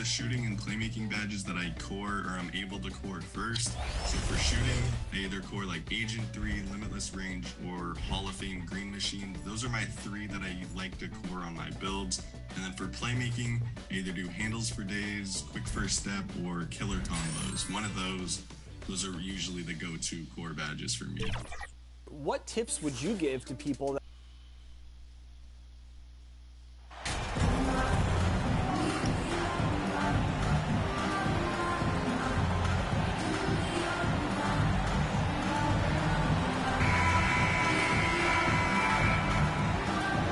the shooting and playmaking badges that I core or I'm able to core first. So for shooting, I either core like Agent 3, Limitless Range, or Hall of Fame Green Machine. Those are my 3 that I like to core on my builds. And then for playmaking, I either do Handles for Days, Quick First Step, or Killer Combos. One of those are usually the go-to core badges for me. What tips would you give to people that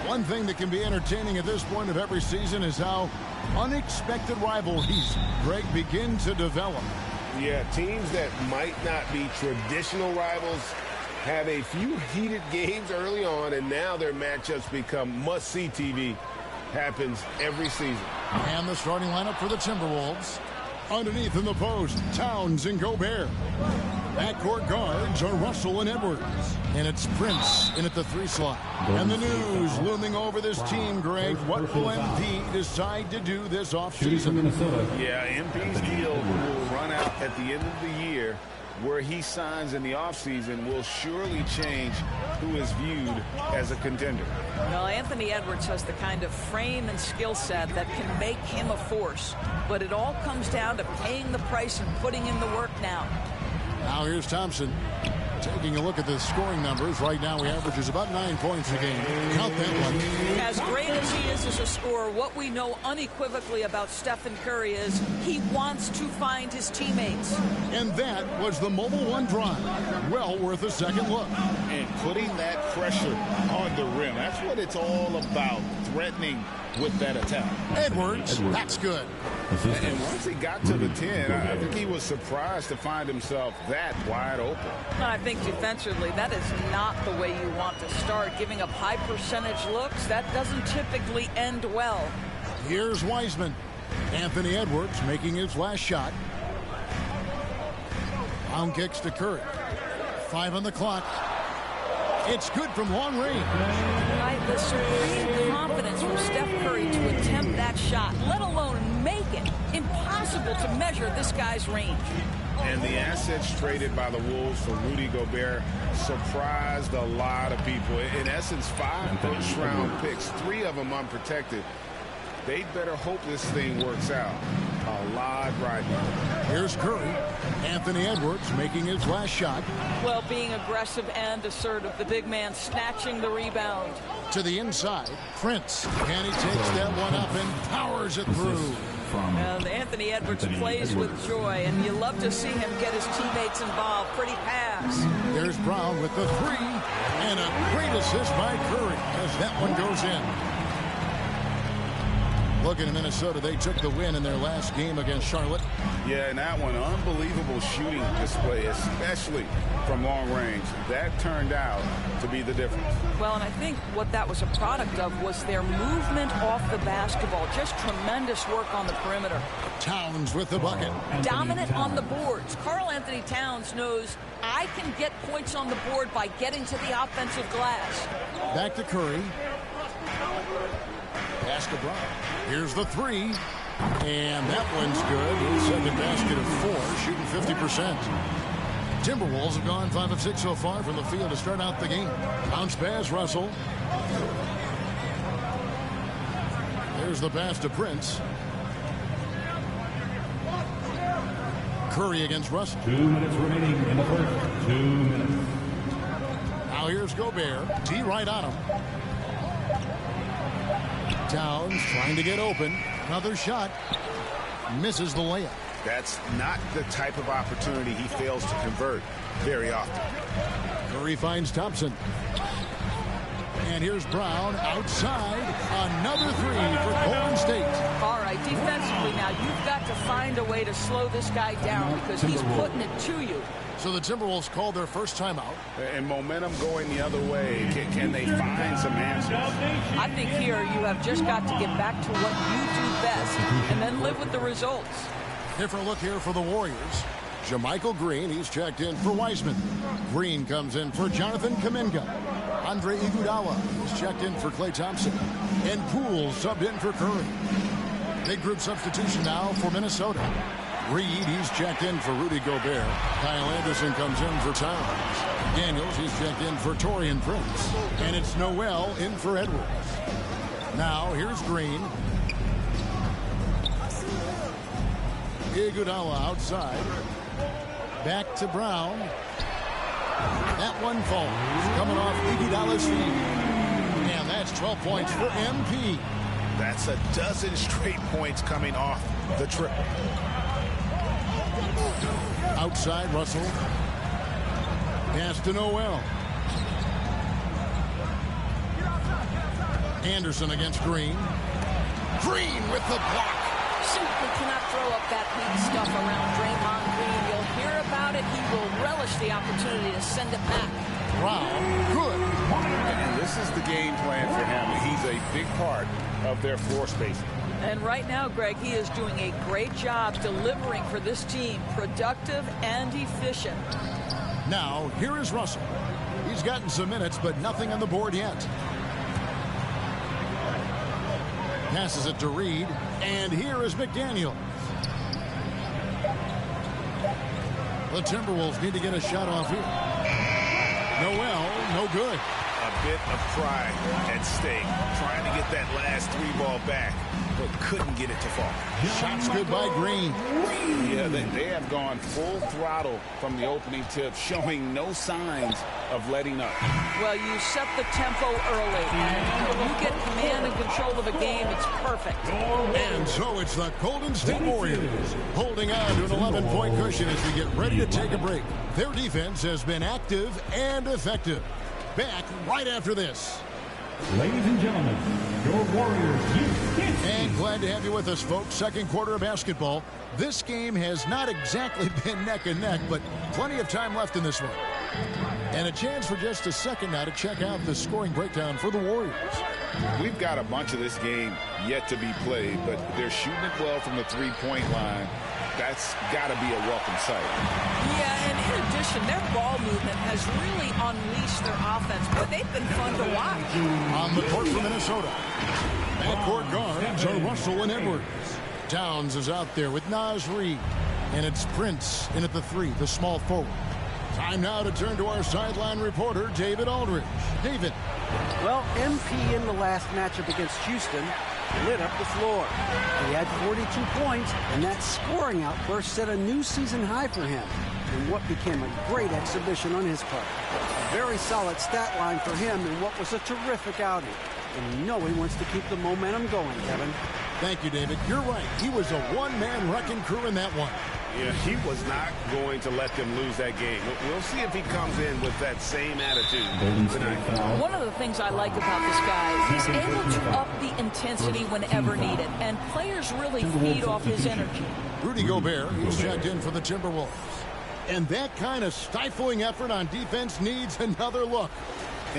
One thing that can be entertaining at this point of every season is how unexpected rivalries, Greg, begin to develop. Yeah, teams that might not be traditional rivals have a few heated games early on, and now their matchups become must-see TV. Happens every season. And the starting lineup for the Timberwolves. Underneath in the post, Towns and Gobert. Backcourt guards are Russell and Edwards. And it's Prince in at the 3 slot. And the news looming over this team, Greg. What will MP decide to do this offseason? Yeah, MP's deal will run out at the end of the year. Where he signs in the offseason will surely change who is viewed as a contender. Well, Anthony Edwards has the kind of frame and skill set that can make him a force. But it all comes down to paying the price and putting in the work now. Now here's Thompson. Taking a look at the scoring numbers, right now he averages about 9 points a game. Count that one. As great as he is as a scorer, what we know unequivocally about Stephen Curry is he wants to find his teammates. And that was the Mobile One drive. Well worth a second look. And putting that pressure on the rim. That's what it's all about, threatening with that attack. Edwards. That's good. And once he got to the 10, I think he was surprised to find himself that wide open. I think defensively, that is not the way you want to start. Giving up high percentage looks, that doesn't typically end well. Here's Wiseman. Anthony Edwards making his last shot. Pound kicks to Curry. 5 on the clock. It's good from long range. Right, the supreme confidence from Steph Curry to attempt that shot, let alone make it. Impossible to measure this guy's range. And the assets traded by the Wolves for Rudy Gobert surprised a lot of people. In essence, 5 first-round picks, 3 of them unprotected. They'd better hope this thing works out. A lot right now. Here's Curry. Anthony Edwards making his last shot. Well, being aggressive and assertive. The big man snatching the rebound. To the inside, Prince. And he takes that one up and powers it through. And Anthony Edwards plays with joy, and you love to see him get his teammates involved. Pretty pass. There's Brown with the 3, and a great assist by Curry as that one goes in. Looking at Minnesota, they took the win in their last game against Charlotte. Yeah, and that one, unbelievable shooting display, especially from long range. That turned out to be the difference. Well, and I think what that was a product of was their movement off the basketball. Just tremendous work on the perimeter. Towns with the bucket. Dominant on the boards. Karl Anthony Towns knows I can get points on the board by getting to the offensive glass. Back to Curry. Pass to Brown. Here's the 3. And that one's good. Second basket of 4, shooting 50%. Timberwolves have gone 5 of 6 so far from the field to start out the game. Bounce pass, Russell. There's the pass to Prince. Curry against Russell. 2 minutes remaining in the first. 2 minutes. Now here's Gobert. T right on him. Towns trying to get open. Another shot. Misses the layup. That's not the type of opportunity he fails to convert very often. Curry finds Thompson. And here's Brown outside. Another 3 for Golden State. All right, defensively now, you've got to find a way to slow this guy down because he's putting it to you. So the Timberwolves called their first timeout. And momentum going the other way. Can they find some answers? I think here you have just got to get back to what you do best and then live with the results. Different look here for the Warriors. JaMychal Green, he's checked in for Wiseman. Green comes in for Jonathan Kuminga. Andre Iguodala is checked in for Klay Thompson. And Poole subbed in for Curry. Big group substitution now for Minnesota. Reed, he's checked in for Rudy Gobert. Kyle Anderson comes in for Towns. Daniels, he's checked in for Taurean Prince. And it's Noel in for Edwards. Now, here's Green. Iguodala outside. Back to Brown. That one falls. Coming off Iguodala's feet. And that's 12 points for MP. That's a dozen straight points coming off the triple. Outside, Russell. Pass to Noel. Anderson against Green. Green with the block. Simply cannot throw up that weak stuff around Draymond Green. You'll hear about it. He will relish the opportunity to send it back. Brown, good. And this is the game plan for him. He's a big part of their floor spacing. And right now, Greg, he is doing a great job delivering for this team. Productive and efficient. Now, here is Russell. He's gotten some minutes, but nothing on the board yet. Passes it to Reed. And here is McDaniel. The Timberwolves need to get a shot off here. Noel, no good. A bit of pride at stake. Trying to get that last three ball back, but couldn't get it to fall. Shots good by Green. Yeah, they have gone full throttle from the opening tip, showing no signs of letting up. Well, you set the tempo early, and when you get command and control of a game, it's perfect. And so it's the Golden State Warriors holding on to an 11-point cushion as we get ready to take a break. Their defense has been active and effective. Back right after this. Ladies and gentlemen, your Warriors. And glad to have you with us, folks. Second quarter of basketball. This game has not exactly been neck and neck, but plenty of time left in this one. And a chance for just a second now to check out the scoring breakdown for the Warriors. We've got a bunch of this game yet to be played, but they're shooting it well from the three-point line. That's got to be a welcome sight. Yeah, and in addition, their ball movement has really unleashed their offense, but they've been fun to watch. On the court for Minnesota. Backcourt guards are Russell and Edwards. Towns is out there with Naz Reid. And it's Prince in at the three, the small forward. Time now to turn to our sideline reporter, David Aldridge. David. Well, MP in the last matchup against Houston lit up the floor. He had 42 points, and that scoring outburst set a new season high for him in what became a great exhibition on his part. A very solid stat line for him in what was a terrific outing. And you know he wants to keep the momentum going, Kevin. Thank you, David. You're right. He was a one-man wrecking crew in that one. Yeah, he was not going to let them lose that game. We'll see if he comes in with that same attitude tonight. One of the things I like about this guy, he's able to up the intensity whenever needed, and players really feed off his energy. Rudy Gobert, he's checked in for the Timberwolves. And that kind of stifling effort on defense needs another look.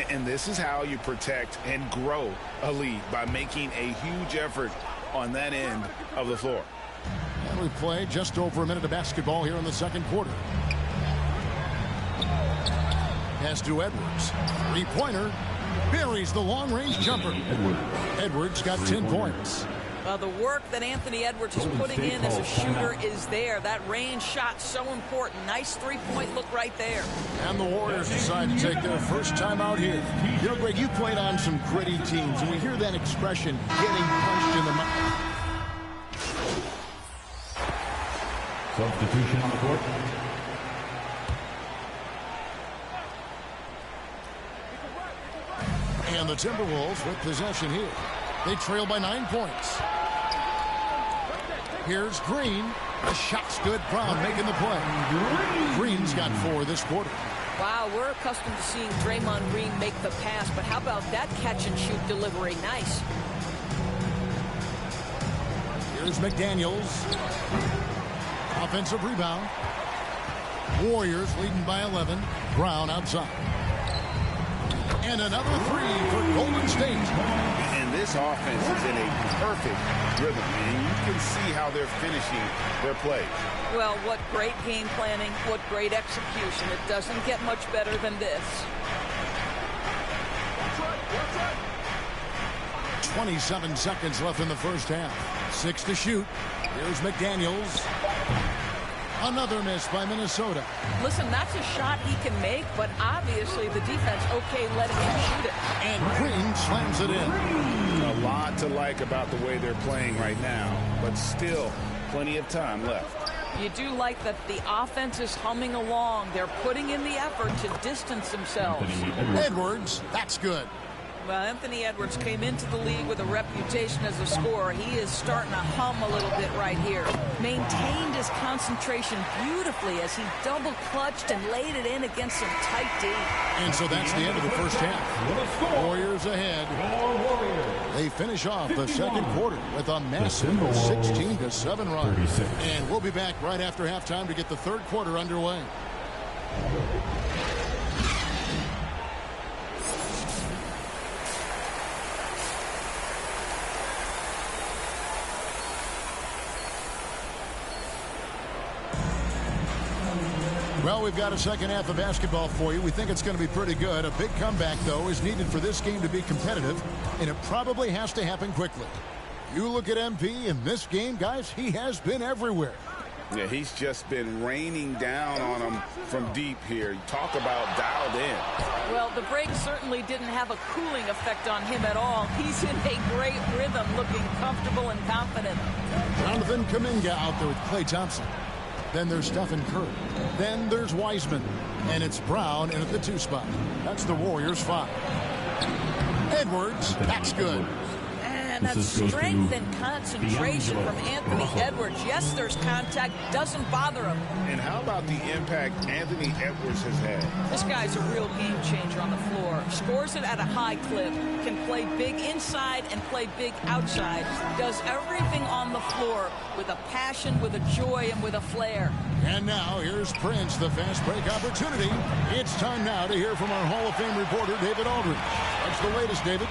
And this is how you protect and grow a lead, by making a huge effort on that end of the floor. And we play just over a minute of basketball here in the second quarter. Pass to Edwards. Three-pointer. Buries the long-range jumper. Edwards got 10 points. Well, the work that Anthony Edwards is putting in as a shooter is there. That range shot so important. Nice three-point look right there. And the Warriors decide to take their first time out here. You know, Greg, you played on some gritty teams, and we hear that expression, getting punched in the mouth. Substitution on the court. And the Timberwolves with possession here. They trail by 9 points. Here's Green. The shot's good. Brown making the play. Green's got 4 this quarter. Wow, we're accustomed to seeing Draymond Green make the pass, but how about that catch-and-shoot delivery? Nice. Here's McDaniels. Offensive rebound. Warriors leading by 11. Brown outside. And another three for Golden State. And this offense is in a perfect rhythm, and you can see how they're finishing their play. Well, what great game planning, what great execution. It doesn't get much better than this. 27 seconds left in the first half. 6 to shoot. Here's McDaniels. Another miss by Minnesota. Listen, that's a shot he can make, but obviously the defense okay letting him shoot it. And Green slams it in. A lot to like about the way they're playing right now, but still plenty of time left. You do like that the offense is humming along. They're putting in the effort to distance themselves. Edwards, that's good. Well, Anthony Edwards came into the league with a reputation as a scorer. He is starting to hum a little bit right here. Maintained his concentration beautifully as he double clutched and laid it in against some tight D. And so that's the end of the first half. Warriors ahead. They finish off the second quarter with a massive 16-7 run. And we'll be back right after halftime to get the third quarter underway. Well, we've got a second half of basketball for you. We think it's going to be pretty good. A big comeback, though, is needed for this game to be competitive, and it probably has to happen quickly. You look at MP in this game, guys, he has been everywhere. Yeah, he's just been raining down on them from deep here. Talk about dialed in. Well, the break certainly didn't have a cooling effect on him at all. He's in a great rhythm, looking comfortable and confident. Jonathan Kuminga out there with Klay Thompson. Then there's Stephen Curry. Then there's Wiseman. And it's Brown in at the 2 spot. That's the Warriors 5. Edwards, that's good. And that's strength and concentration from Anthony Edwards. Yes, there's contact. Doesn't bother him. And how about the impact Anthony Edwards has had? This guy's a real game changer on the floor. Scores it at a high clip. Can play big inside and play big outside. Does everything on the floor with a passion, with a joy, and with a flair. And now here's Prince, the fast break opportunity. It's time now to hear from our Hall of Fame reporter, David Aldridge. What's the latest, David?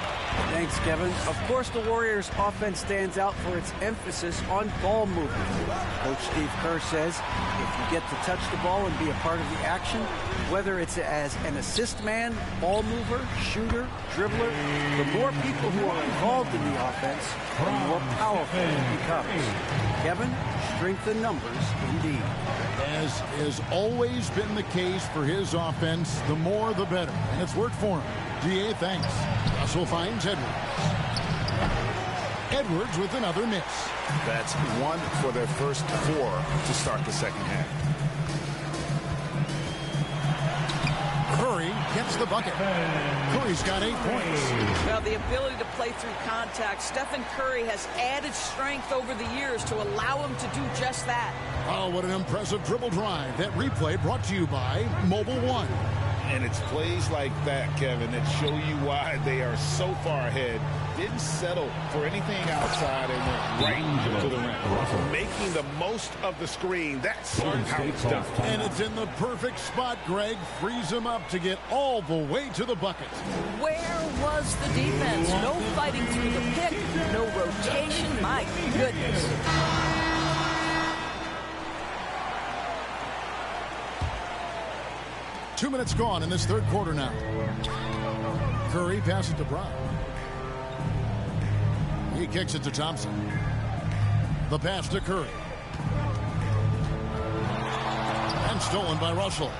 Thanks, Kevin. Of course, the Warriors' offense stands out for its emphasis on ball movement. Coach Steve Kerr says if you get to touch the ball and be a part of the action, whether it's as an assist man, ball mover, shooter, dribbler, the more people who are involved in the offense, the more powerful it becomes. Kevin, strength in numbers indeed. As has always been the case for his offense, the more the better. And it's worked for him. DA, thanks. Russell finds Edwards. Edwards with another miss. That's 1 for their first 4 to start the second half. Curry gets the bucket. Curry's got 8 points. Well, the ability to play through contact. Stephen Curry has added strength over the years to allow him to do just that. Oh, what an impressive dribble drive. That replay brought to you by Mobile One. And it's plays like that, Kevin, that show you why they are so far ahead. Didn't settle for anything outside and went right to the rim. Making the most of the screen. That's how it's done. And it's in the perfect spot, Greg. Frees him up to get all the way to the bucket. Where was the defense? No fighting through the pick. No rotation. My goodness. 2 minutes gone in this third quarter now. Curry passes to Brown. He kicks it to Thompson. The pass to Curry. And stolen by Russell.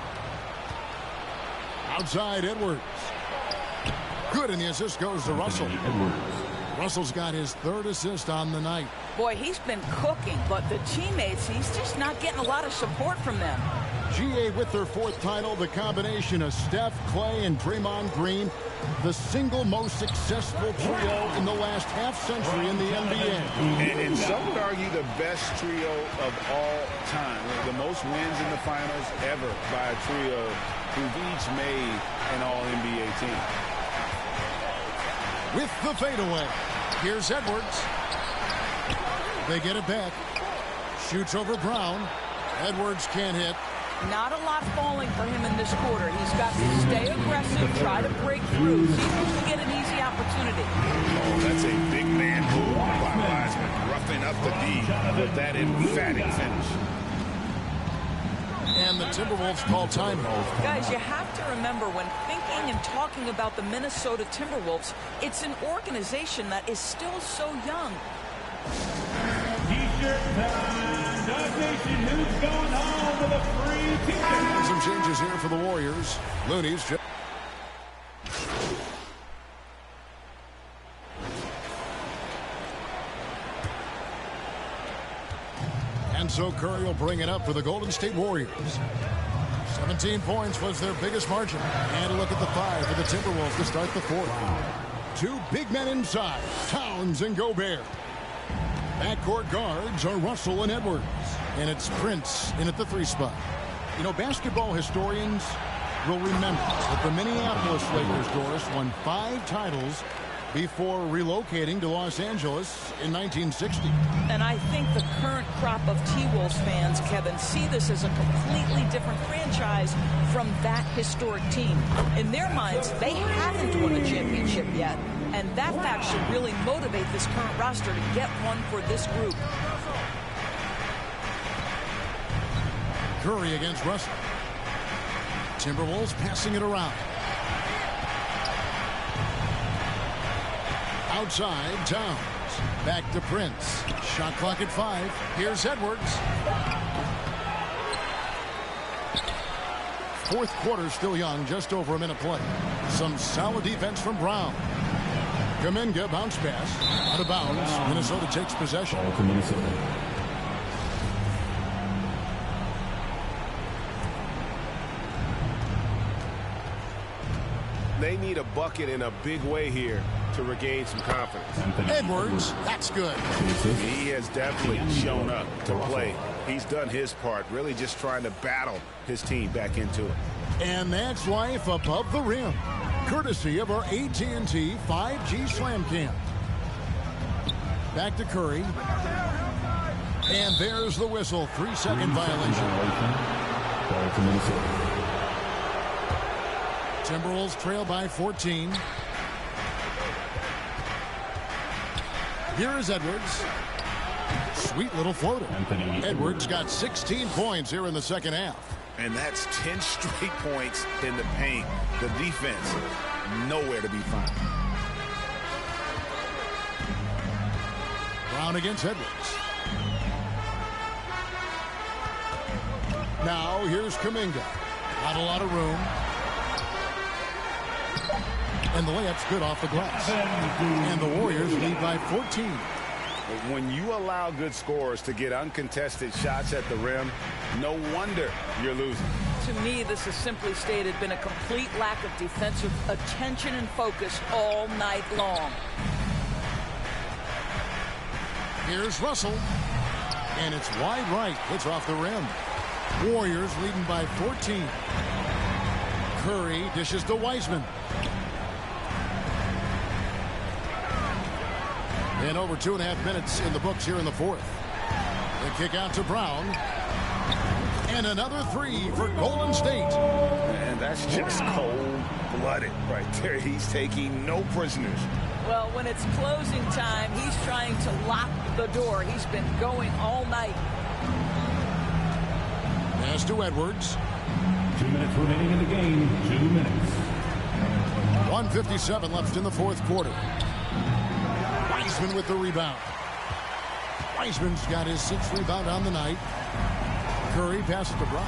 Outside Edwards. Good, and the assist goes to Russell. Russell's got his 3rd assist on the night. Boy, he's been cooking, but the teammates, he's just not getting a lot of support from them. GA with their 4th title, the combination of Steph, Klay, and Draymond Green, the single most successful trio in the last half-century in the NBA. And some would argue the best trio of all time. The most wins in the finals ever by a trio who've each made an all-NBA team. With the fadeaway, here's Edwards. They get it back. Shoots over Brown. Edwards can't hit. Not a lot falling for him in this quarter. He's got to stay aggressive, try to break through, see if he can get an easy opportunity. Oh, that's a big man move by Wiseman, roughing up the D with that emphatic finish. And the Timberwolves call timeout. Guys, you have to remember when thinking and talking about the Minnesota Timberwolves, it's an organization that is still so young. T-shirt time. Dog Nation, who's going home with a free T-shirt? Some changes here for the Warriors. Looney's just... And so Curry will bring it up for the Golden State Warriors. 17 points was their biggest margin. And a look at the 5 for the Timberwolves to start the 4th. Two big men inside, Towns and Gobert. Backcourt guards are Russell and Edwards. And it's Prince in at the 3 spot. You know, basketball historians will remember that the Minneapolis Lakers, Doris, won 5 titles before relocating to Los Angeles in 1960. And I think the current crop of T-Wolves fans, Kevin, see this as a completely different franchise from that historic team. In their minds, they haven't won a championship yet. And that fact should really motivate this current roster to get one for this group. Curry against Russell. Timberwolves passing it around. Outside, Towns. Back to Prince. Shot clock at 5. Here's Edwards. 4th quarter still young, just over a minute play. Some solid defense from Brown. Kuminga bounce pass. Out of bounds. Minnesota takes possession. They need a bucket in a big way here to regain some confidence. Edwards, that's good. He has definitely shown up to play. He's done his part, really just trying to battle his team back into it. And that's life above the rim, courtesy of our AT&T 5G Slam Cam. Back to Curry. And there's the whistle. 3-second violation. Timberwolves trail by 14. Here is Edwards. Sweet little floater. Edwards got 16 points here in the second half. And that's 10 straight points in the paint. The defense, nowhere to be found. Brown against Edwards. Now here's Kuminga. Not a lot of room. And the layup's good off the glass. And the Warriors lead by 14. When you allow good scorers to get uncontested shots at the rim, no wonder you're losing. To me, this has simply stated been a complete lack of defensive attention and focus all night long. Here's Russell. And it's wide right. Hits off the rim. Warriors leading by 14. Curry dishes to Wiseman. And over 2.5 minutes in the books here in the 4th. The kick out to Brown. And another 3 for Golden State. And that's just cold-blooded right there. He's taking no prisoners. Well, when it's closing time, he's trying to lock the door. He's been going all night. Pass to Edwards. 2 minutes remaining in the game. 2 minutes. 1:57 left in the 4th quarter. Wiseman with the rebound. Wiseman's got his 6th rebound on the night. Curry passes to Brown.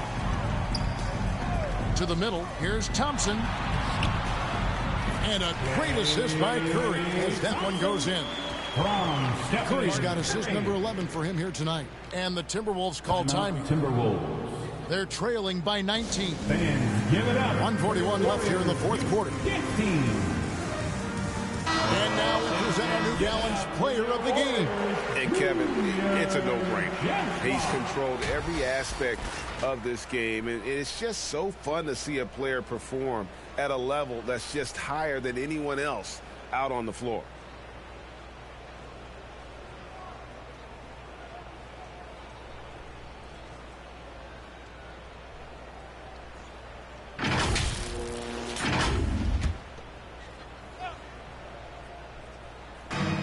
To the middle. Here's Thompson. And a great assist by Curry as that one goes in. Curry's got assist number 11 for him here tonight. And the Timberwolves call timing. Timberwolves. They're trailing by 19. Fans, give it up. 1:41 left here in the 4th quarter. 15. And now we present our New Balance Player of the Game. And Kevin, it's a no-brainer. He's controlled every aspect of this game, and it's just so fun to see a player perform at a level that's just higher than anyone else out on the floor.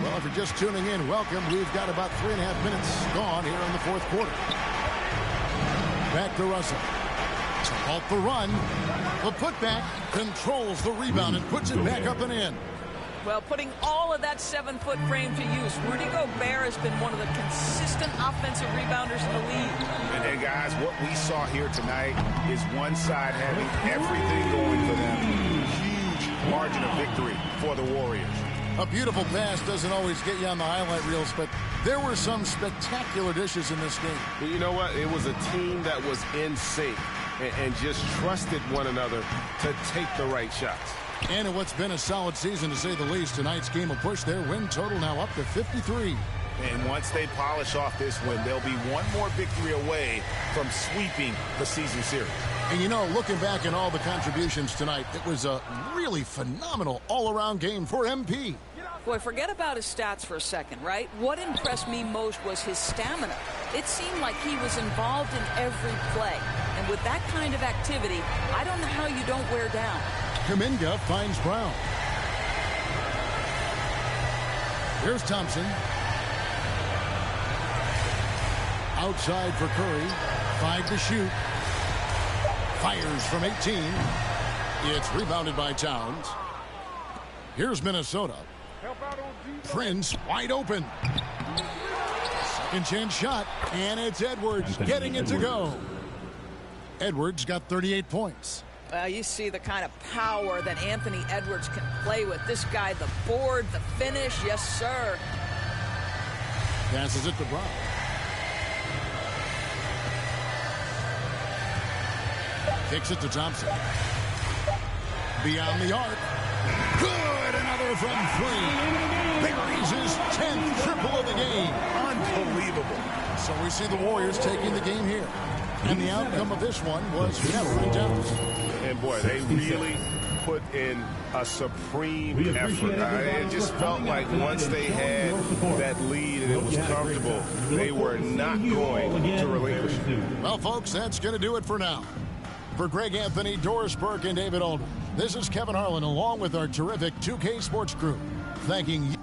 Well, if you're just tuning in, welcome. We've got about 3.5 minutes gone here in the 4th quarter. Back to Russell. To halt the run, the putback controls the rebound and puts it back up and in. Well, putting all of that 7-foot frame to use, Rudy Gobert has been one of the consistent offensive rebounders in the league. And guys, what we saw here tonight is one side having everything going for them. Huge margin of victory for the Warriors. A beautiful pass doesn't always get you on the highlight reels, but there were some spectacular dishes in this game. Well, you know what? It was a team that was in sync and just trusted one another to take the right shots. And in what's been a solid season, to say the least, tonight's game will push their win total now up to 53. And once they polish off this win, they'll be one more victory away from sweeping the season series. And, you know, looking back at all the contributions tonight, it was a really phenomenal all-around game for MP. Boy, forget about his stats for a second, right? What impressed me most was his stamina. It seemed like he was involved in every play. And with that kind of activity, I don't know how you don't wear down. Kuminga finds Brown. Here's Thompson. Outside for Curry. 5 to shoot. Fires from 18. It's rebounded by Towns. Here's Minnesota. Prince wide open. Second chance shot. And it's Edwards getting it to go. Edwards got 38 points. You see the kind of power that Anthony Edwards can play with. This guy, the board, the finish, yes, sir. Passes it to Brown. Kicks it to Thompson. Beyond the arc. Good, another from 3. Buries his 10th triple of the game. Unbelievable. So we see the Warriors taking the game here. And the outcome of this one was never in doubt. And boy, they really put in a supreme effort. It just felt like once they had that lead and it was comfortable, they were not going to relinquish. Well, folks, that's going to do it for now. For Greg Anthony, Doris Burke, and David Aldridge, this is Kevin Harlan along with our terrific 2K Sports crew, thanking you.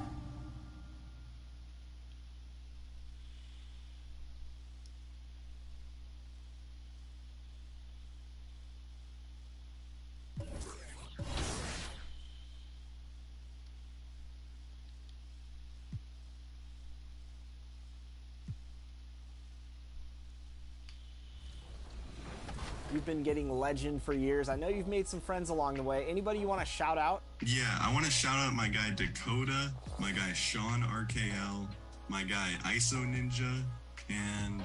You've been getting legend for years. I know you've made some friends along the way. Anybody you want to shout out? Yeah, I want to shout out my guy Dakota, my guy Sean RKL, my guy ISO Ninja, and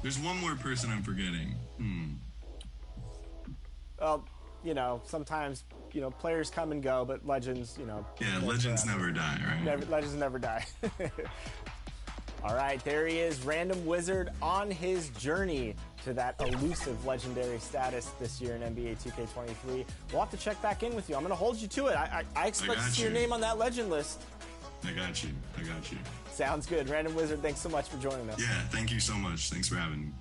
there's one more person I'm forgetting. Well, you know, sometimes, you know, players come and go, but legends, you know. Yeah, legends never die, right? Legends never die. All right, there he is, Random Wizard, on his journey to that elusive legendary status this year in NBA 2K23. We'll have to check back in with you. I'm going to hold you to it. I expect to see your name on that legend list. I got you. Sounds good. Random Wizard, thanks so much for joining us. Yeah, thank you so much. Thanks for having me.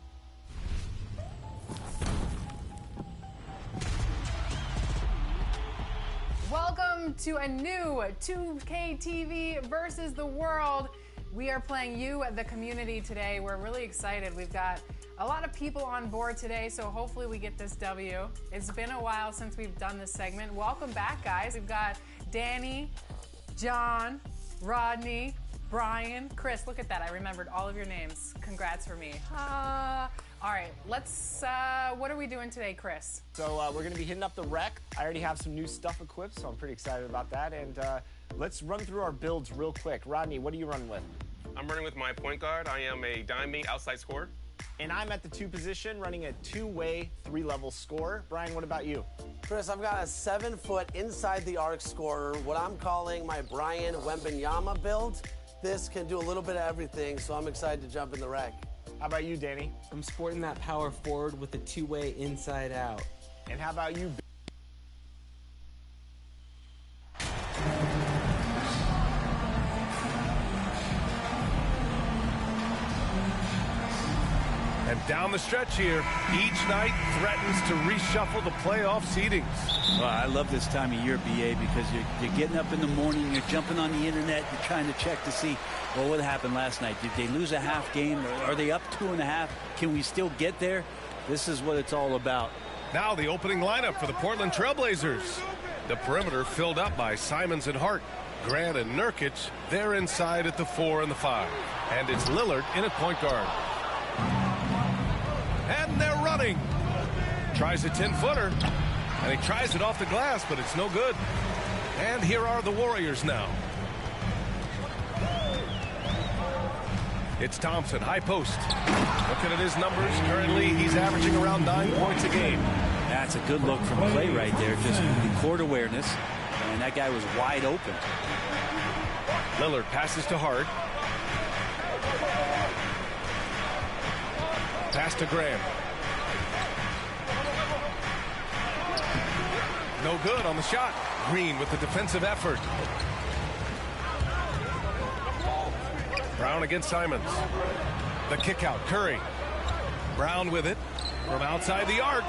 Welcome to a new 2K TV versus the world. We are playing you, the community, today. We're really excited. We've got a lot of people on board today, so hopefully we get this W. It's been a while since we've done this segment. Welcome back, guys. We've got Danny, John, Rodney, Brian, Chris. Look at that. I remembered all of your names. Congrats for me. All right, let's, what are we doing today, Chris? So we're going to be hitting up the rec. I already have some new stuff equipped, so I'm pretty excited about that. And let's run through our builds real quick. Rodney, what are you running with? I'm running with my point guard. I am a diamond outside scorer. And I'm at the 2 position, running a 2-way, 3-level scorer. Brian, what about you? Chris, I've got a 7-foot inside the arc scorer, what I'm calling my Brian Wembanyama build. This can do a little bit of everything, so I'm excited to jump in the rec. How about you, Danny? I'm sporting that power forward with a 2-way inside out. And how about you? And down the stretch here, each night threatens to reshuffle the playoff seedings. Well, I love this time of year, BA, because you're getting up in the morning, you're jumping on the internet, you're trying to check to see, well, what happened last night? Did they lose a half game? Are they up 2.5? Can we still get there? This is what it's all about. Now the opening lineup for the Portland Trailblazers. The perimeter filled up by Simons and Hart. Grant and Nurkic, they're inside at the 4 and the 5. And it's Lillard in at point guard. And they're running. Tries a 10-footer. And he tries it off the glass, but it's no good. And here are the Warriors now. It's Thompson, high post. Looking at his numbers, currently he's averaging around 9 points a game. That's a good look from Clay right there. Just the court awareness. And that guy was wide open. Lillard passes to Hart. Pass to Graham. No good on the shot. Green with the defensive effort. Brown against Simons. The kick out. Curry. Brown with it from outside the arc.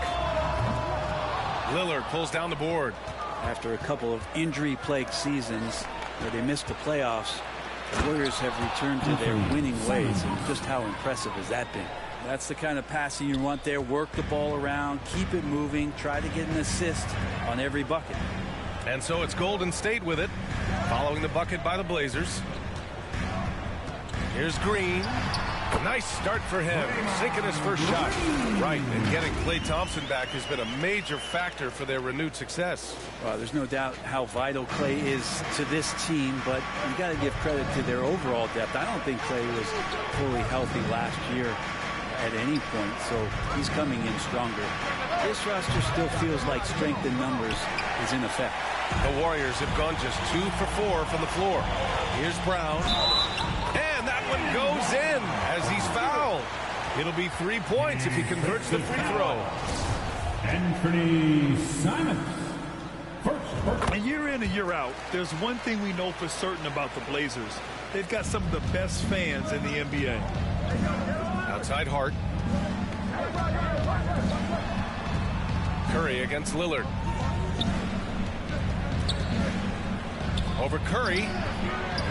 Lillard pulls down the board. After a couple of injury-plagued seasons where they missed the playoffs, the Warriors have returned to their winning ways. And just how impressive has that been? That's the kind of passing you want there. Work the ball around, keep it moving, try to get an assist on every bucket. And so it's Golden State with it, following the bucket by the Blazers. Here's Green. Nice start for him, sinking his first shot. Right, and getting Klay Thompson back has been a major factor for their renewed success. Well, there's no doubt how vital Klay is to this team, but you got to give credit to their overall depth. I don't think Klay was fully healthy last year at any point, so he's coming in stronger. This roster still feels like strength in numbers is in effect. The Warriors have gone just 2 for 4 from the floor. Here's Brown. And that one goes in as he's fouled. It'll be 3 points if he converts the free throw. Anthony Simons. And year in and year out, there's one thing we know for certain about the Blazers. They've got some of the best fans in the NBA. Outside Hart. Curry against Lillard. Over Curry.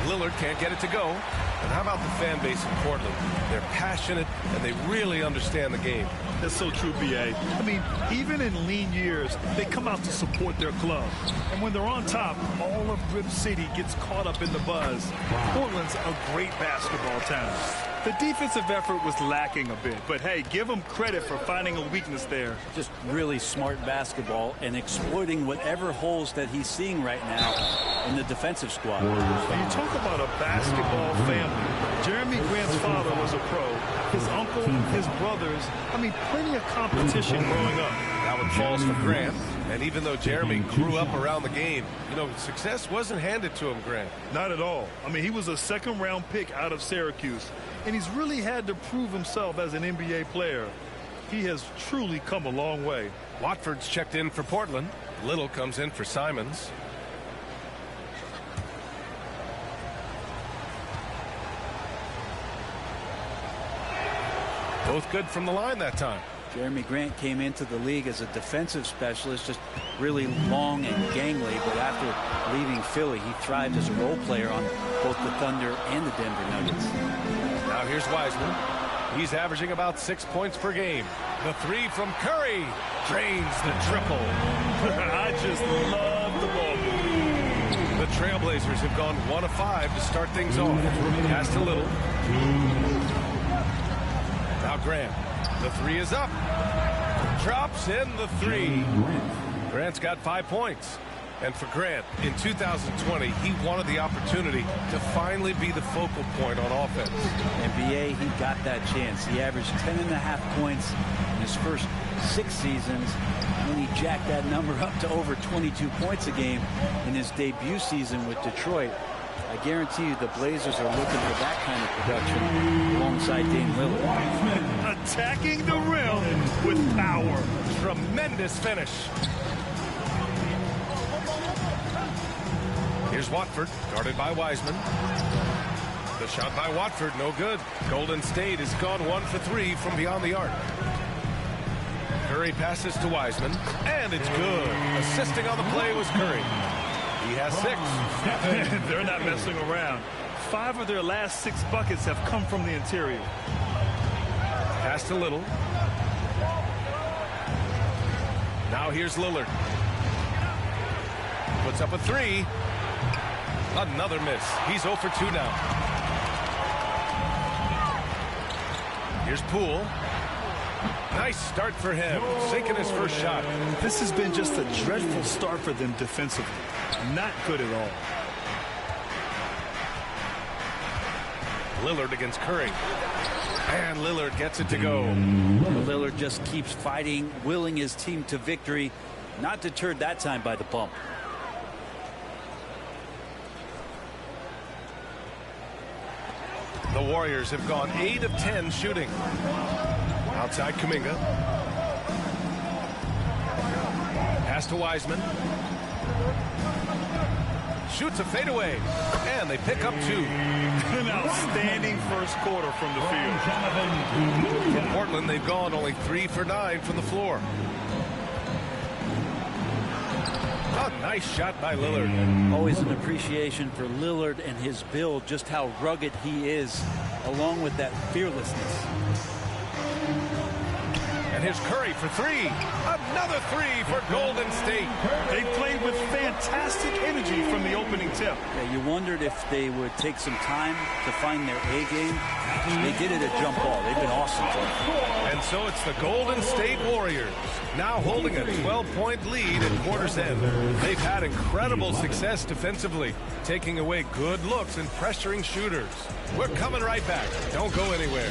Lillard can't get it to go. And how about the fan base in Portland? They're passionate and they really understand the game. That's so true, B.A. I mean, even in lean years, they come out to support their club. And when they're on top, all of Rip City gets caught up in the buzz. Portland's a great basketball town. The defensive effort was lacking a bit, but hey, give them credit for finding a weakness there. Just really smart basketball and exploiting whatever holes that he's seeing right now in the defensive squad. You talk about a basketball family. Jeremy Grant's father was a pro. His uncle, his brothers. I mean, plenty of competition growing up. That one falls for Grant. And even though Jeremy grew up around the game, you know, success wasn't handed to him, Grant. Not at all. I mean, he was a second-round pick out of Syracuse. And he's really had to prove himself as an NBA player. He has truly come a long way. Watford's checked in for Portland. Little comes in for Simons. Both good from the line that time. Jeremy Grant came into the league as a defensive specialist, just really long and gangly, but after leaving Philly, he thrived as a role player on both the Thunder and the Denver Nuggets. Now here's Wiseman. He's averaging about 6 points per game. The three from Curry drains the triple. I just love the ball. The Trailblazers have gone 1 of 5 to start things off. Pass to Little. Now Grant. The three is up. Drops in the three. Grant's got 5 points. And for Grant, in 2020, he wanted the opportunity to finally be the focal point on offense. NBA, he got that chance. He averaged 10.5 points in his first 6 seasons. And then he jacked that number up to over 22 points a game in his debut season with Detroit. I guarantee you the Blazers are looking for that kind of production alongside Dame Lillard. Attacking the rim with power. Tremendous finish. Here's Watford, guarded by Wiseman. The shot by Watford, no good. Golden State has gone 1 for 3 from beyond the arc. Curry passes to Wiseman, and it's good. Assisting on the play was Curry. He has 6. They're not messing around. 5 of their last 6 buckets have come from the interior. Pass to Little. Now here's Lillard. Puts up a three. Another miss. He's 0 for 2 now. Here's Poole. Nice start for him. Sinking his first shot. This has been just a dreadful start for them defensively. Not good at all. Lillard against Curry. And Lillard gets it to go. Lillard just keeps fighting, willing his team to victory. Not deterred that time by the bump. The Warriors have gone 8 of 10 shooting. Outside Kuminga. Pass to Wiseman. Shoots a fadeaway. And they pick up 2. An outstanding first quarter from the field. For Portland, they've gone only 3 for 9 from the floor. A nice shot by Lillard. Always an appreciation for Lillard and his build, just how rugged he is, along with that fearlessness. And here's Curry for 3. Another 3 for Golden State. They played with fantastic energy from the opening tip. Yeah, you wondered if they would take some time to find their A game. They did it at jump ball. They've been awesome tonight. And so it's the Golden State Warriors now holding a 12-point lead at quarter's end. They've had incredible success defensively, taking away good looks and pressuring shooters. We're coming right back. Don't go anywhere.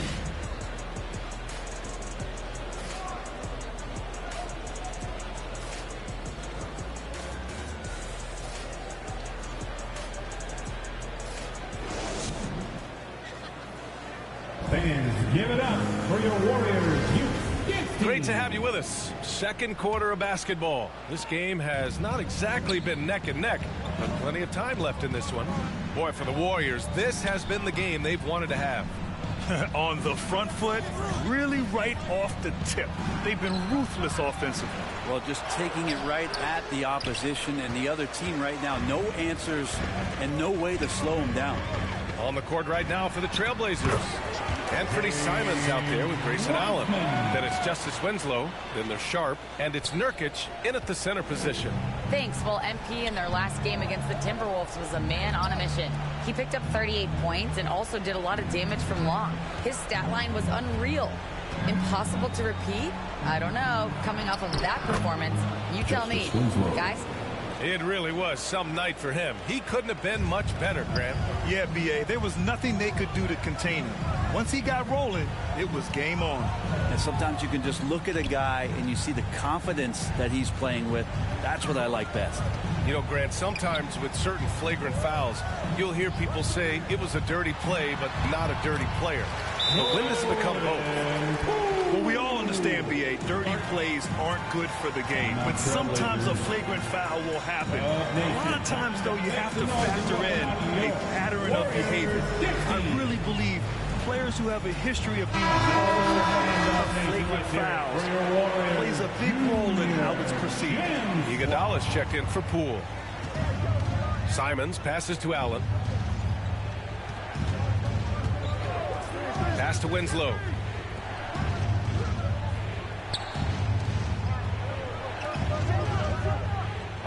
Fans, give it up for your Warriors. Great to have you with us. Second quarter of basketball. This game has not exactly been neck and neck, but plenty of time left in this one. Boy, for the Warriors, this has been the game they've wanted to have. On the front foot, really right off the tip. They've been ruthless offensively. Well, just taking it right at the opposition and the other team right now. No answers and no way to slow them down. On the court right now for the Trailblazers. Anthony Simons out there with Grayson Allen. Then it's Justice Winslow. Then there's Sharp. And it's Nurkic in at the center position. Thanks. Well, MP in their last game against the Timberwolves was a man on a mission. He picked up 38 points and also did a lot of damage from long. His stat line was unreal. Impossible to repeat? I don't know. Coming off of that performance, you tell me. Guys? It really was some night for him. He couldn't have been much better, Grant. Yeah, B.A. There was nothing they could do to contain him. Once he got rolling, it was game on. And sometimes you can just look at a guy and you see the confidence that he's playing with. That's what I like best. You know, Grant, sometimes with certain flagrant fouls, you'll hear people say it was a dirty play, but not a dirty player. But when does it become both? Well, we all understand, B.A., dirty plays aren't good for the game, but sometimes a flagrant foul will happen. A lot of times, though, you have to factor in a pattern of behavior. I really believe players who have a history of being called for flagrant fouls plays a big role in how it's perceived. Iguodala's checked in for Poole. Simons passes to Allen. Pass to Winslow.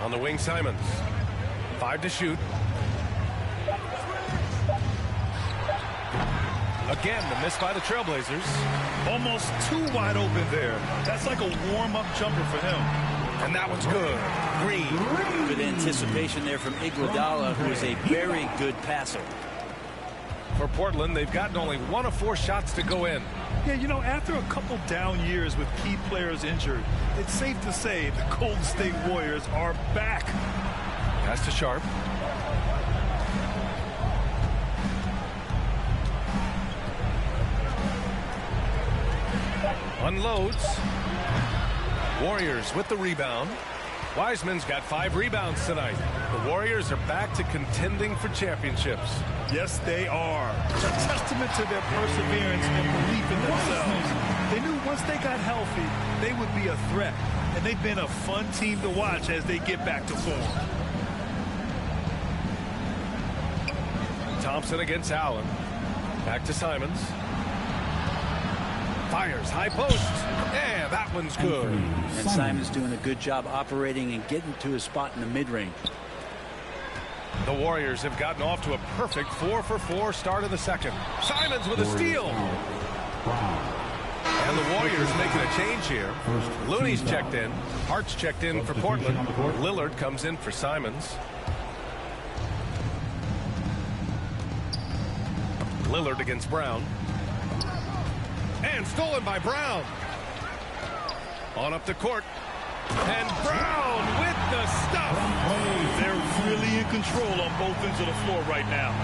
On the wing, Simons. 5 to shoot. Again, the miss by the Trailblazers. Almost too wide open there. That's like a warm-up jumper for him. And that one's good. Green. Good anticipation there from Iguodala, who is a very good passer. For Portland, they've gotten only 1 of 4 shots to go in. Yeah, you know, after a couple down years with key players injured, it's safe to say the Golden State Warriors are back. Pass to Sharp. Unloads. Warriors with the rebound. Wiseman's got 5 rebounds tonight. The Warriors are back to contending for championships. Yes, they are. It's a testament to their perseverance and belief in themselves. They knew once they got healthy, they would be a threat. And they've been a fun team to watch as they get back to form. Thompson against Allen. Back to Simons. Fires high post. And that one's good. And Simon's doing a good job operating and getting to his spot in the mid-range. The Warriors have gotten off to a perfect 4-for-4 start in the second. Simons with a steal. And the Warriors making a change here. Looney's checked in. Hart's checked in for Portland. Lillard comes in for Simons. Lillard against Brown. And stolen by Brown. On up the court. And Brown with the stuff. They're really in control on both ends of the floor right now,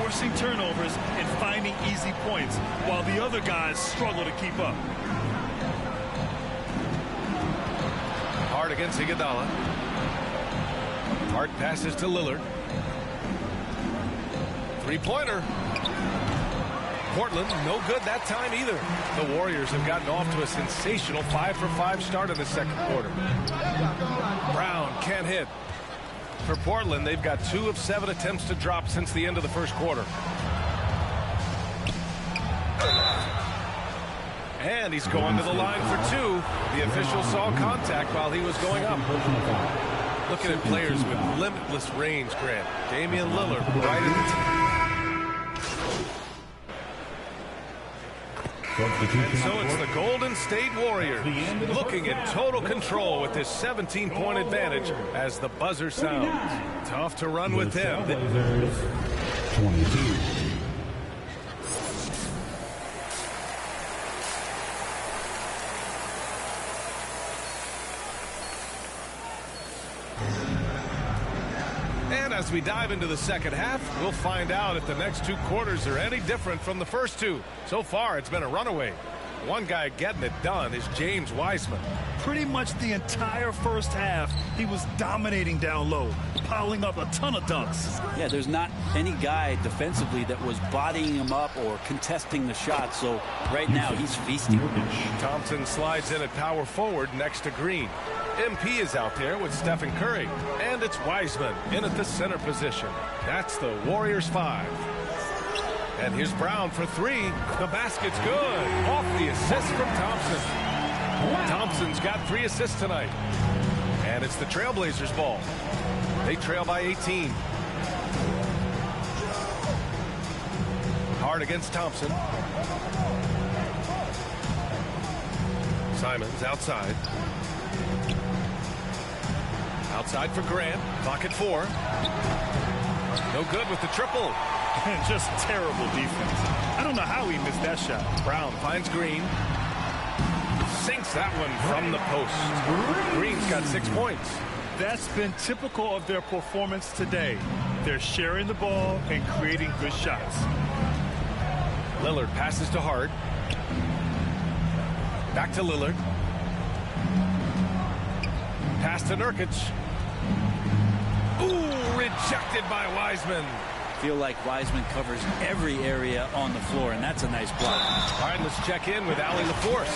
forcing turnovers and finding easy points while the other guys struggle to keep up. Hart against Iguodala. Hart passes to Lillard. Three-pointer. Portland, no good that time either. The Warriors have gotten off to a sensational 5-for-5 start in the second quarter. Brown can't hit. For Portland, they've got 2 of 7 attempts to drop since the end of the first quarter. And he's going to the line for 2. The official saw contact while he was going up. Looking at players with limitless range, Grant. Damian Lillard right at the top. And so it's the Golden State Warriors looking in total control with this 17-point advantage as the buzzer sounds. Tough to run with them. 22. And as we dive into the second half, we'll find out if the next 2 quarters are any different from the first 2. So far, it's been a runaway. One guy getting it done is James Wiseman. Pretty much the entire first half, he was dominating down low, piling up a ton of dunks. Yeah, there's not any guy defensively that was bodying him up or contesting the shot, so right now he's feasting. Thompson slides in at power forward next to Green. MP is out there with Stephen Curry, and it's Wiseman in at the center position. That's the Warriors 5. And here's Brown for 3. The basket's good. Off the assist from Thompson. Thompson's got 3 assists tonight. And it's the Trailblazers' ball. They trail by 18. Hart against Thompson. Simons outside. Outside for Grant. Clock at 4. No good with the triple. And just terrible defense. I don't know how he missed that shot. Brown finds Green. Sinks that one from the post. Green's got 6 points. That's been typical of their performance today. They're sharing the ball and creating good shots. Lillard passes to Hart. Back to Lillard. Pass to Nurkic. Ooh, rejected by Wiseman. Feel like Wiseman covers every area on the floor, and that's a nice block. All right, let's check in with Allie LaForce.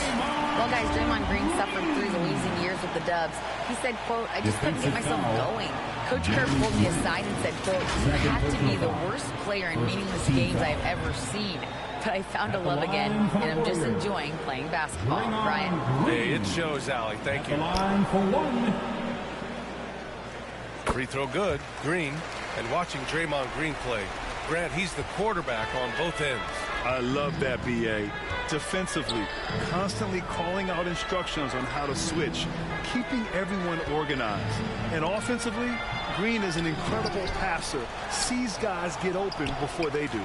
Well, guys, Draymond Green suffered through the losing years with the Dubs. He said, quote, I just couldn't get myself going. Coach Kerr pulled me aside and said, quote, you have to be the worst player in meaningless games I've ever seen. But I found a love again, and I'm just enjoying playing basketball. Brian. Hey, it shows, Allie. Thank you. Free throw good. Green. And watching Draymond Green play, Grant, he's the quarterback on both ends. I love that, B.A. Defensively, constantly calling out instructions on how to switch, keeping everyone organized. And offensively, Green is an incredible passer, sees guys get open before they do.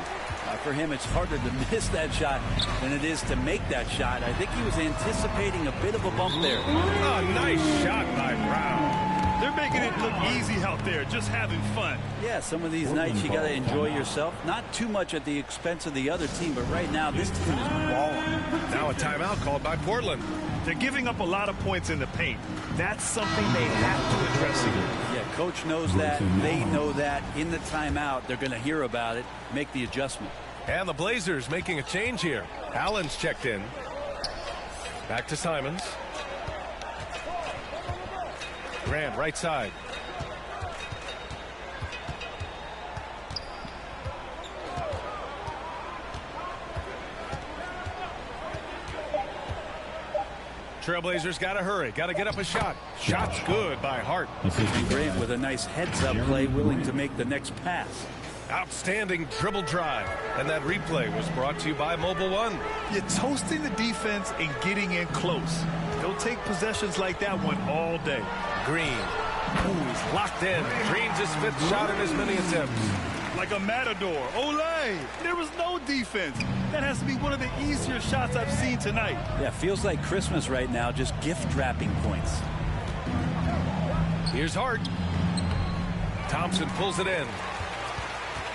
For him, it's harder to miss that shot than it is to make that shot. I think he was anticipating a bit of a bump there. Oh, nice shot by Brown. They're making it look easy out there, just having fun. Yeah, some of these nights you got to enjoy yourself. Not too much at the expense of the other team, but right now this team is balling. Now a timeout called by Portland. They're giving up a lot of points in the paint. That's something they have to address here. Yeah, coach knows that. They know that. In the timeout, they're going to hear about it, make the adjustment. And the Blazers making a change here. Allen's checked in. Back to Simons. Grant, right side. Trailblazers got to hurry. Got to get up a shot. Shot's good by Hart. And Grant with a nice heads-up play, willing to make the next pass. Outstanding dribble drive. And that replay was brought to you by Mobile One. You're toasting the defense and getting in close. They'll take possessions like that one all day. Green. Ooh, he's locked in. Dreams his 5th shot in as many attempts. Like a matador. Olay! There was no defense. That has to be one of the easier shots I've seen tonight. Yeah, feels like Christmas right now, just gift wrapping points. Here's Hart. Thompson pulls it in.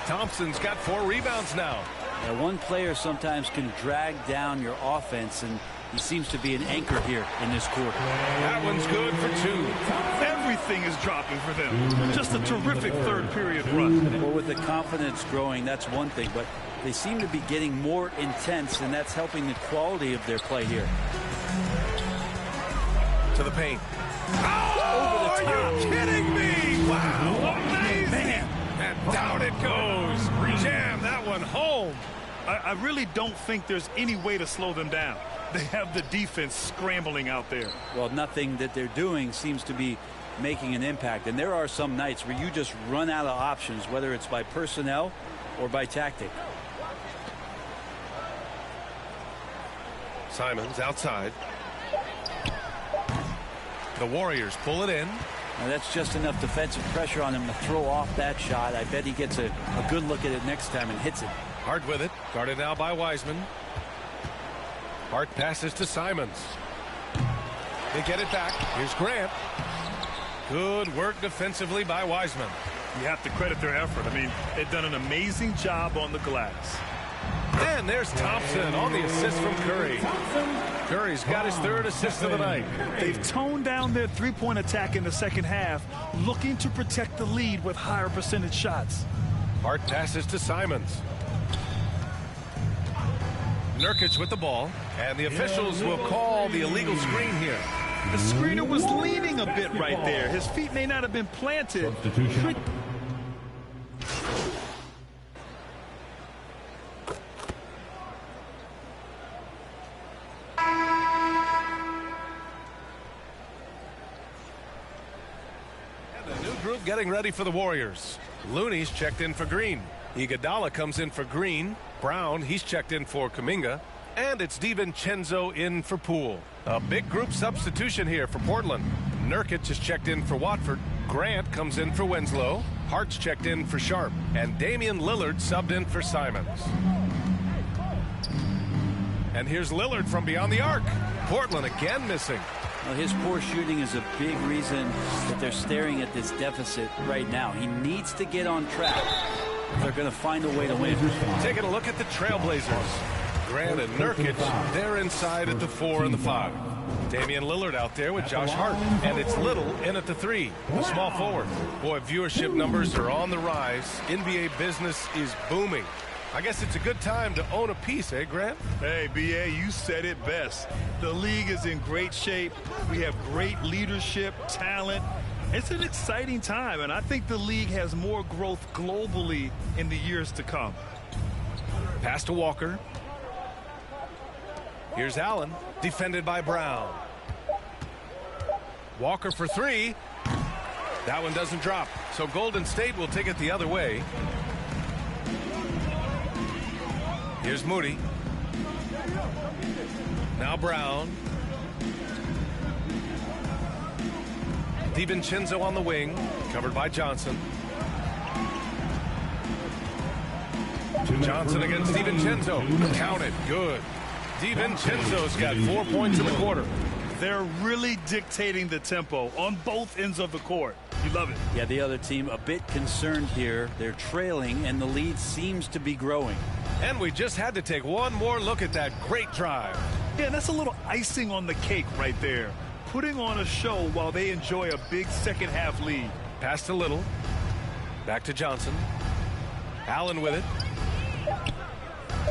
Thompson's got 4 rebounds now. Yeah, one player sometimes can drag down your offense, and he seems to be an anchor here in this quarter. That one's good for 2. Everything is dropping for them. Just a terrific third period run. Well, with the confidence growing, that's one thing, but they seem to be getting more intense, and that's helping the quality of their play here. To the paint. Oh, over the top. Are you kidding me? Wow. Amazing. Man. And down it goes. Jam that one home. I really don't think there's any way to slow them down. They have the defense scrambling out there. Well, nothing that they're doing seems to be making an impact. And there are some nights where you just run out of options, whether it's by personnel or by tactic. Simons outside. The Warriors pull it in. Now that's just enough defensive pressure on him to throw off that shot. I bet he gets a good look at it next time and hits it. Hart with it. Guarded now by Wiseman. Hart passes to Simons. They get it back. Here's Grant. Good work defensively by Wiseman. You have to credit their effort. I mean, they've done an amazing job on the glass. And there's Thompson on the assist from Curry. Curry's got his 3rd assist of the night. They've toned down their three-point attack in the second half, looking to protect the lead with higher percentage shots. Hart passes to Simons. Nurkic with the ball, and the officials will call the illegal screen here. The screener was leaning a bit right there. His feet may not have been planted. Getting ready for the Warriors. Looney's checked in for Green. Iguodala comes in for Green. Brown, he's checked in for Kuminga. And it's DiVincenzo in for Poole. A big group substitution here for Portland. Nurkic is checked in for Watford. Grant comes in for Winslow. Hart's checked in for Sharp. And Damian Lillard subbed in for Simons. And here's Lillard from beyond the arc. Portland again missing. Well, his poor shooting is a big reason that they're staring at this deficit right now. He needs to get on track if they're going to find a way to win. Taking a look at the Trailblazers. Grant and Nurkic, they're inside at the 4 and the 5. Damian Lillard out there with Josh Hart. And it's Little in at the 3, the small forward. Boy, viewership numbers are on the rise. NBA business is booming. I guess it's a good time to own a piece, eh, Grant? Hey, B.A., you said it best. The league is in great shape. We have great leadership, talent. It's an exciting time, and I think the league has more growth globally in the years to come. Pass to Walker. Here's Allen, defended by Brown. Walker for 3. That one doesn't drop, so Golden State will take it the other way. Here's Moody. Now Brown. DiVincenzo on the wing, covered by Johnson. Johnson against DiVincenzo. Counted. Good. DiVincenzo's got 4 points in the quarter. They're really dictating the tempo on both ends of the court. You love it. Yeah, the other team a bit concerned here. They're trailing, and the lead seems to be growing. And we just had to take one more look at that great drive. Yeah, that's a little icing on the cake right there. Putting on a show while they enjoy a big second half lead. Pass to Little. Back to Johnson. Allen with it.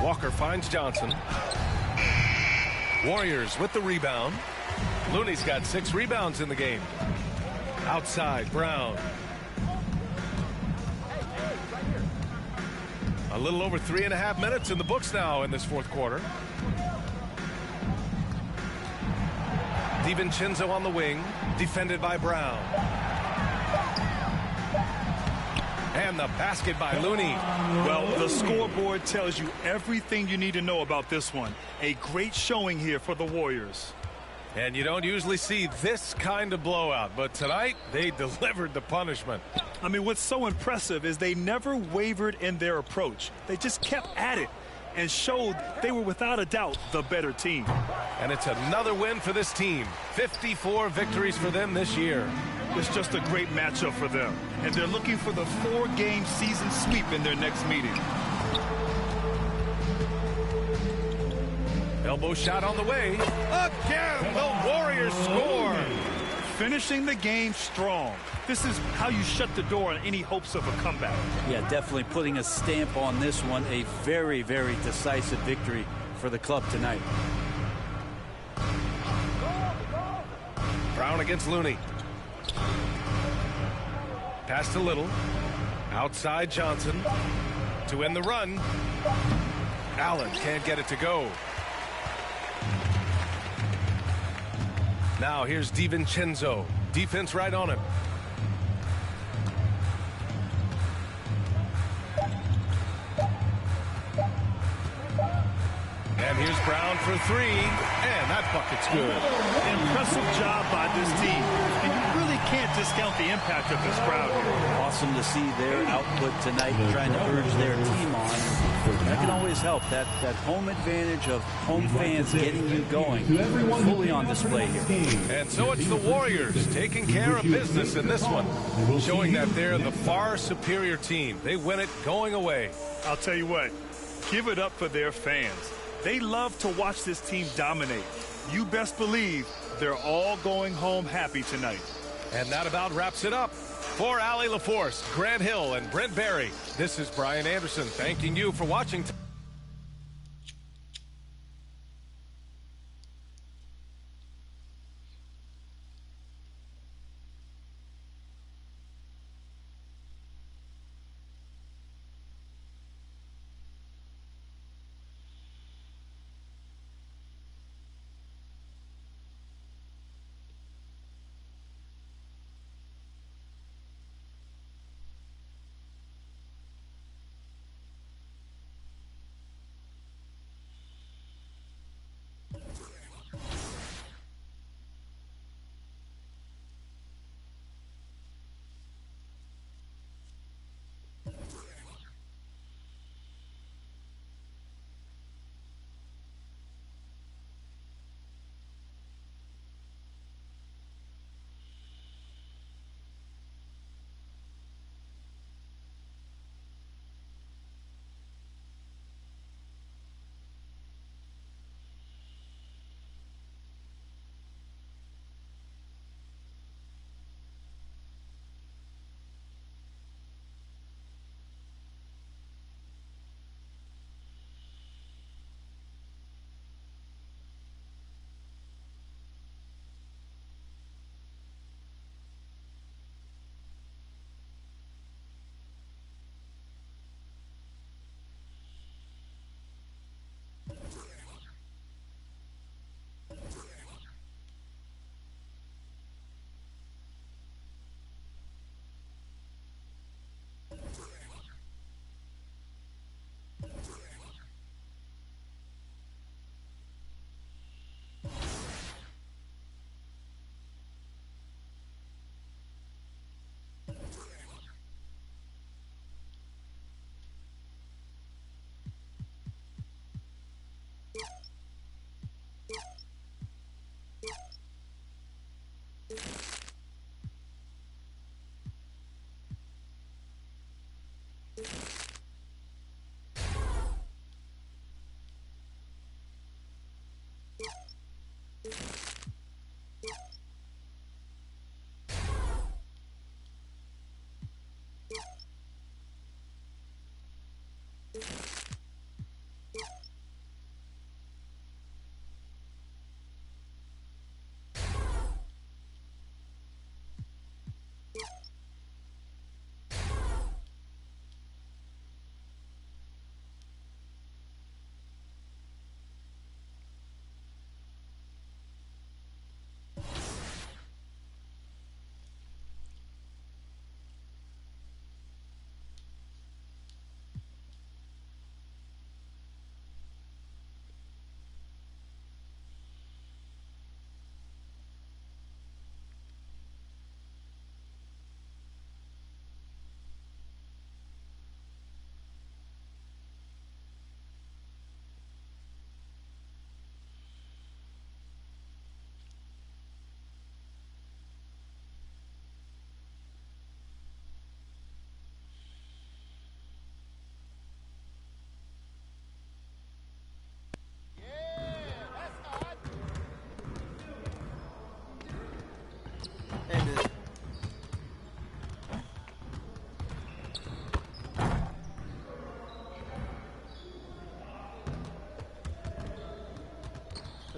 Walker finds Johnson. Warriors with the rebound. Looney's got 6 rebounds in the game. Outside, Brown. A little over 3.5 minutes in the books now in this fourth quarter. DiVincenzo on the wing, defended by Brown. And the basket by Looney. Well, the scoreboard tells you everything you need to know about this one. A great showing here for the Warriors. And you don't usually see this kind of blowout, but tonight they delivered the punishment. I mean, what's so impressive is they never wavered in their approach. They just kept at it and showed they were without a doubt the better team. And it's another win for this team. 54 victories for them this year. It's just a great matchup for them, and they're looking for the 4-game season sweep in their next meeting. Elbow shot on the way. Again, the Warriors score. Finishing the game strong. This is how you shut the door on any hopes of a comeback. Yeah, definitely putting a stamp on this one. A very, very decisive victory for the club tonight. Brown against Looney. Pass to Little. Outside Johnson. To end the run. Allen can't get it to go. Now here's DiVincenzo. Defense right on him. And here's Brown for three. And that bucket's good. Impressive job by this team. And you really can't discount the impact of this crowd here. Awesome to see their output tonight, trying to urge their team on. That can always help. That home advantage of home fans getting you going. Fully on display here. And so it's the Warriors taking care of business in this one, showing that they're the far superior team. They win it going away. I'll tell you what, give it up for their fans. They love to watch this team dominate. You best believe they're all going home happy tonight. And that about wraps it up. For Allie LaForce, Grant Hill, and Brent Barry, this is Brian Anderson thanking you for watching.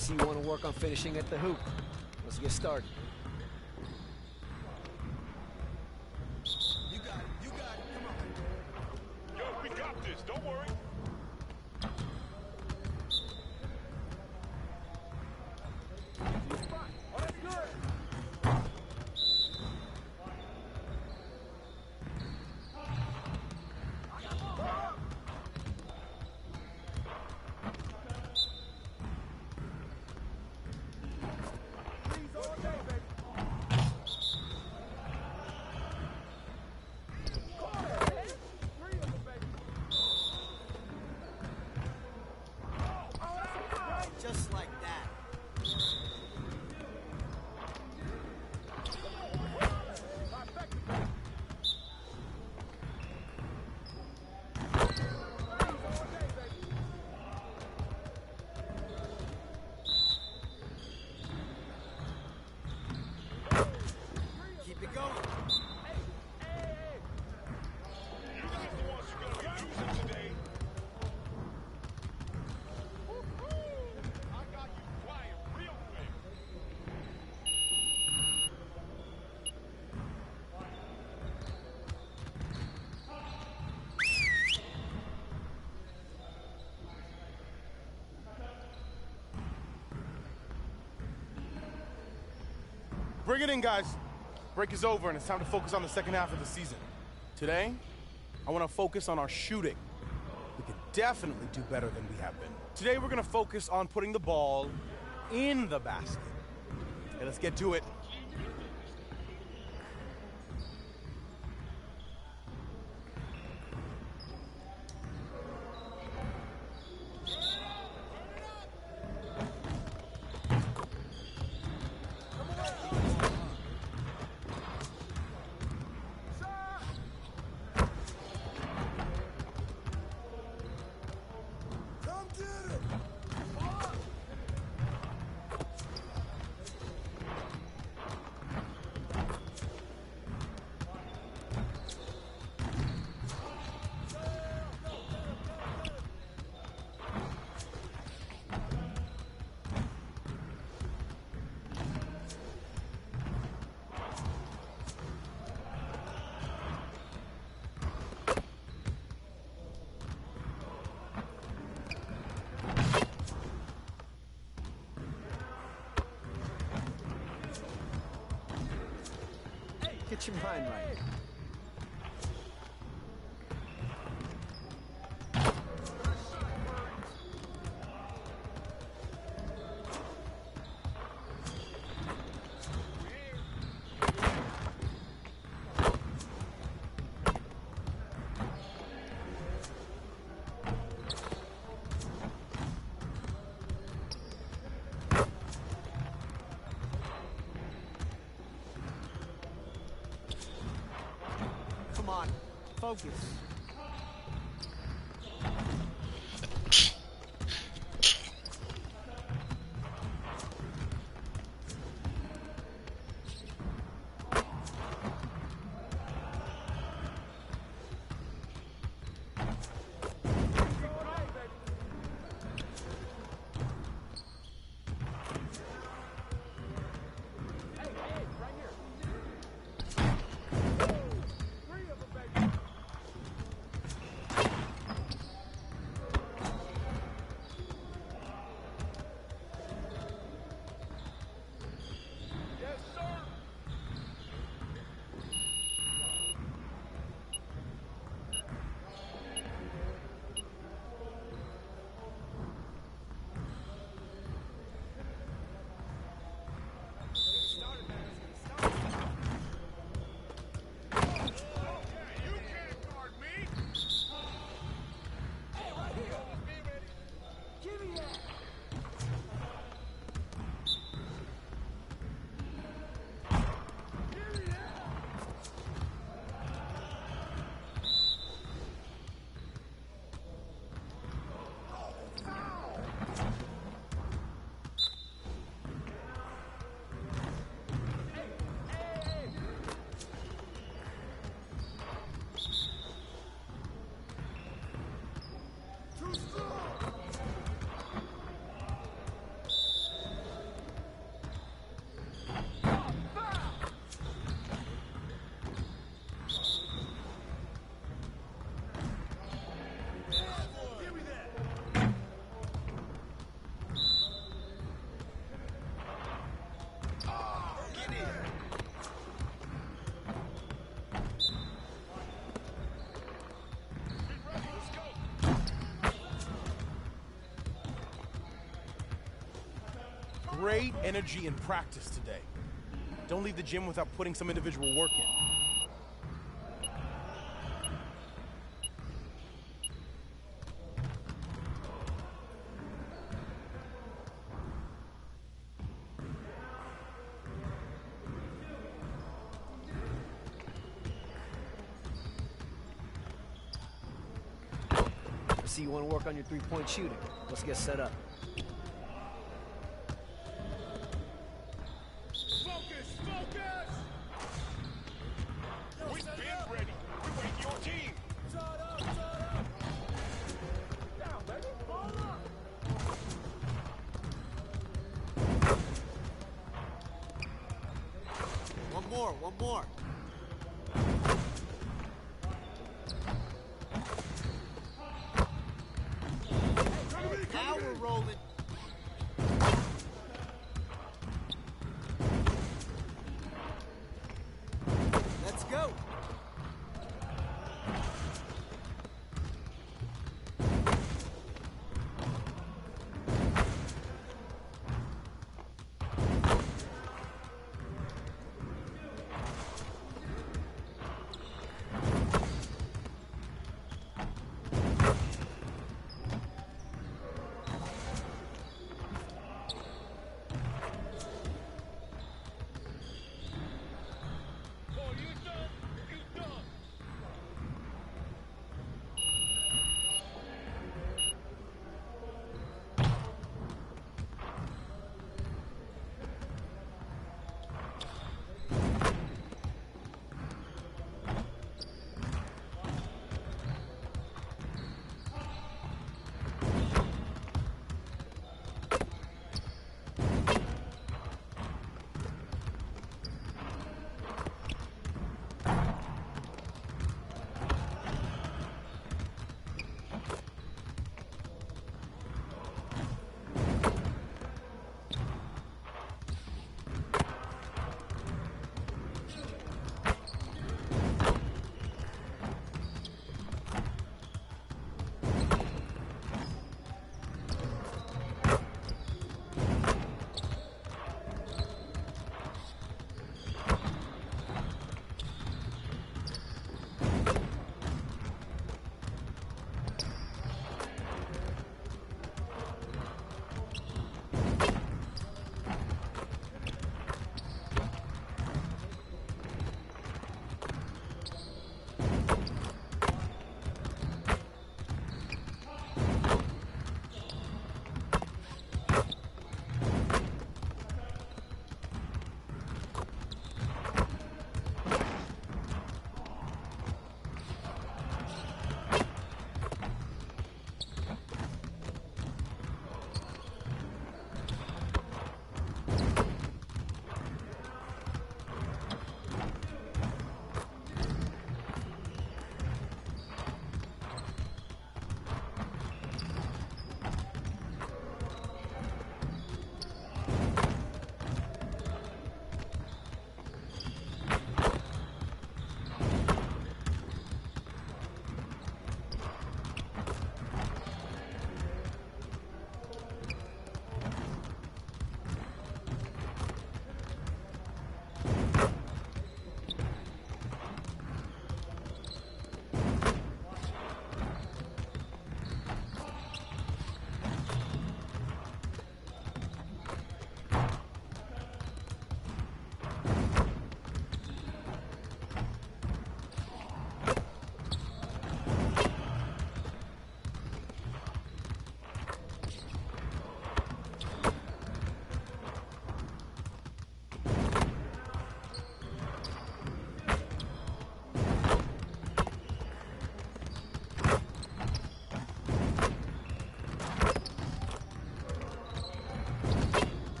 see you want to work on finishing at the hoop. Let's get started. You got it. You got it. Come on. Yo, we got this. Don't worry. Just like that. Keep it going. You guys the ones who are going to be losing today. I got you flying real quick. Bring it in, guys. Break is over, and it's time to focus on the second half of the season. Today, I want to focus on our shooting. We can definitely do better than we have been. Today, we're going to focus on putting the ball in the basket. Okay, let's get to it. Come get it. Get your mind right. Come on, focus. great energy in practice today. Don't leave the gym without putting some individual work in. See, you want to work on your three-point shooting. Let's get set up. Focus! Focus! We've been ready. We're waiting your team. Shut up! Shut up! Down, baby. Hold up! One more, one more. Now we're rolling. Let's go.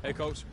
Hey, Coach,